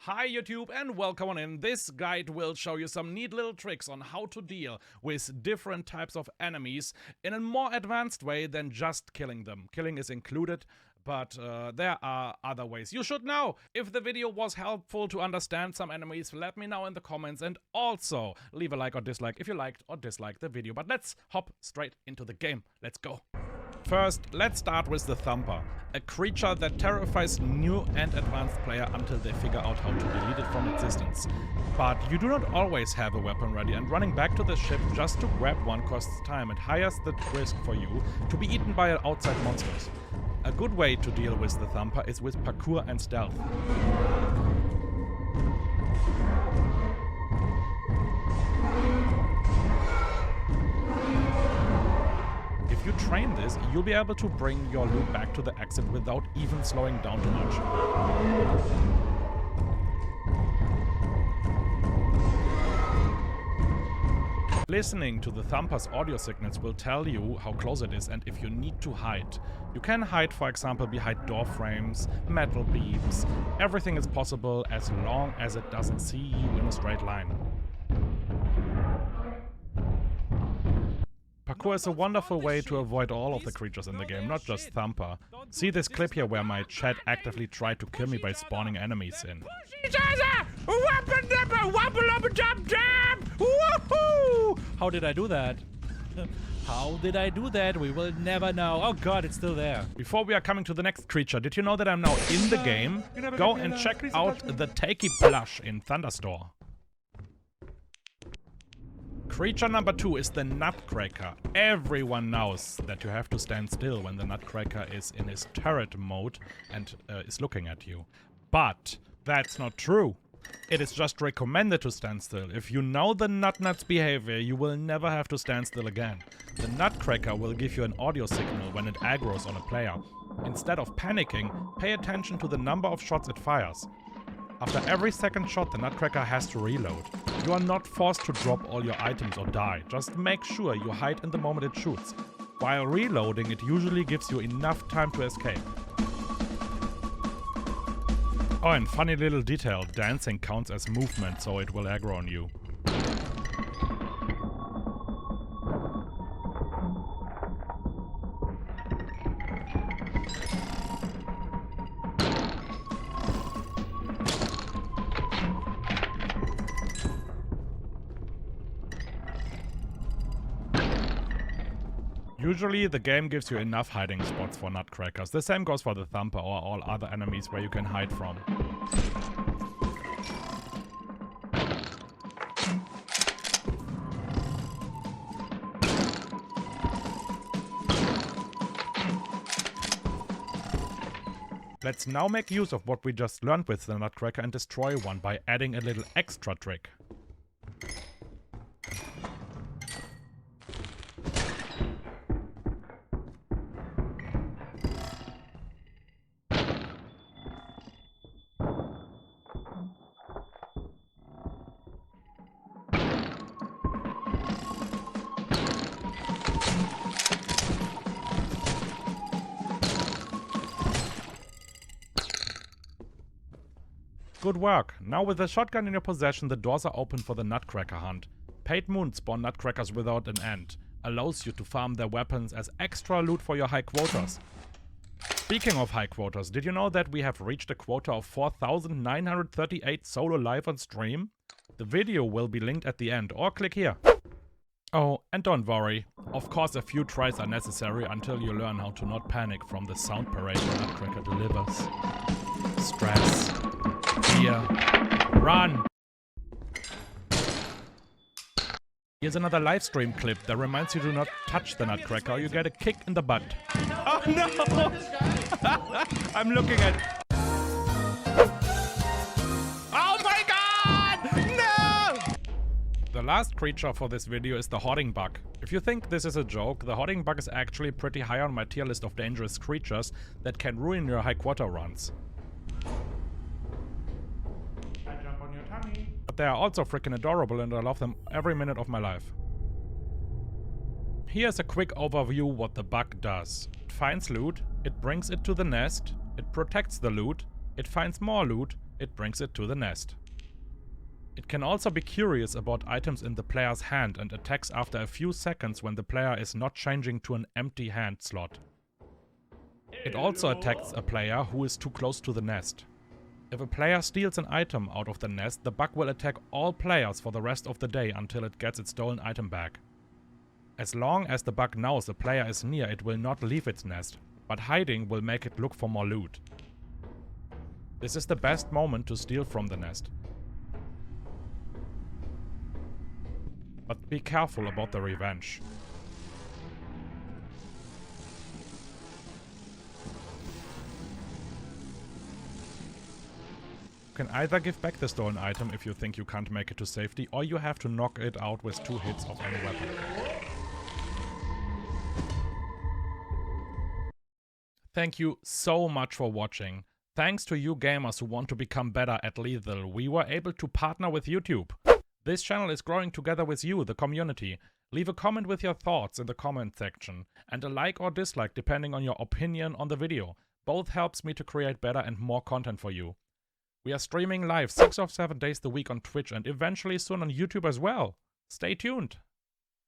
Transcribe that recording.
Hi YouTube and welcome on in. This guide will show you some neat little tricks on how to deal with different types of enemies in a more advanced way than just killing them. Killing is included, but there are other ways you should know. If the video was helpful to understand some enemies, let me know in the comments, and also leave a like or dislike if you liked or disliked the video. But let's hop straight into the game. Let's go. First, let's start with the Thumper, a creature that terrifies new and advanced player until they figure out how to delete it from existence. But you do not always have a weapon ready, and running back to the ship just to grab one costs time and higher the risk for you to be eaten by outside monsters. A good way to deal with the Thumper is with parkour and stealth. If you train this, you'll be able to bring your loot back to the exit without even slowing down too much. Listening to the Thumper's audio signals will tell you how close it is and if you need to hide. You can hide, for example, behind door frames, metal beams. Everything is possible as long as it doesn't see you in a straight line. Parkour is a wonderful way to avoid all of the creatures in the game, not just Thumper. See this clip here where my chat actively tried to kill me by spawning enemies in. How did I do that? How did I do that? We will never know. Oh god, it's still there. Before we are coming to the next creature, did you know that I'm now in the game? Go and check out the Takerst plush in Thunderstore. Creature number 2 is the Nutcracker. Everyone knows that you have to stand still when the Nutcracker is in his turret mode and is looking at you. But that's not true. It is just recommended to stand still. If you know the Nutnut's behavior, you will never have to stand still again. The Nutcracker will give you an audio signal when it aggroes on a player. Instead of panicking, pay attention to the number of shots it fires. After every second shot, the Nutcracker has to reload. You are not forced to drop all your items or die, just make sure you hide in the moment it shoots. While reloading, it usually gives you enough time to escape. Oh, and funny little detail, dancing counts as movement, so it will aggro on you. Usually the game gives you enough hiding spots for Nutcrackers. The same goes for the Thumper or all other enemies where you can hide from. Let's now make use of what we just learned with the Nutcracker and destroy one by adding a little extra trick. Good work! Now with the shotgun in your possession, the doors are open for the Nutcracker hunt. Paid moons spawn Nutcrackers without an end. Allows you to farm their weapons as extra loot for your high quotas. Speaking of high quotas, did you know that we have reached a quota of 4,938 solo live on stream? The video will be linked at the end, or click here. Oh, and don't worry. Of course a few tries are necessary until you learn how to not panic from the sound parade the Nutcracker delivers. Stress. Fear. Run! Here's another live stream clip that reminds you to not touch the Nutcracker or you get a kick in the butt. Oh no! I'm looking at... Oh my god! No! The last creature for this video is the Hoarding Bug. If you think this is a joke, the Hoarding Bug is actually pretty high on my tier list of dangerous creatures that can ruin your high quarter runs. But they are also freaking adorable and I love them every minute of my life. Here's a quick overview what the bug does. It finds loot, it brings it to the nest, it protects the loot, it finds more loot, it brings it to the nest. It can also be curious about items in the player's hand and attacks after a few seconds when the player is not changing to an empty hand slot. It also attacks a player who is too close to the nest. If a player steals an item out of the nest, the bug will attack all players for the rest of the day until it gets its stolen item back. As long as the bug knows a player is near, it will not leave its nest, but hiding will make it look for more loot. This is the best moment to steal from the nest. But be careful about the revenge. You can either give back the stolen item if you think you can't make it to safety, or you have to knock it out with 2 hits of any weapon. Thank you so much for watching. Thanks to you gamers who want to become better at Lethal, we were able to partner with YouTube. This channel is growing together with you, the community. Leave a comment with your thoughts in the comment section, and a like or dislike depending on your opinion on the video. Both helps me to create better and more content for you. We are streaming live 6 of 7 days a week on Twitch and eventually soon on YouTube as well. Stay tuned!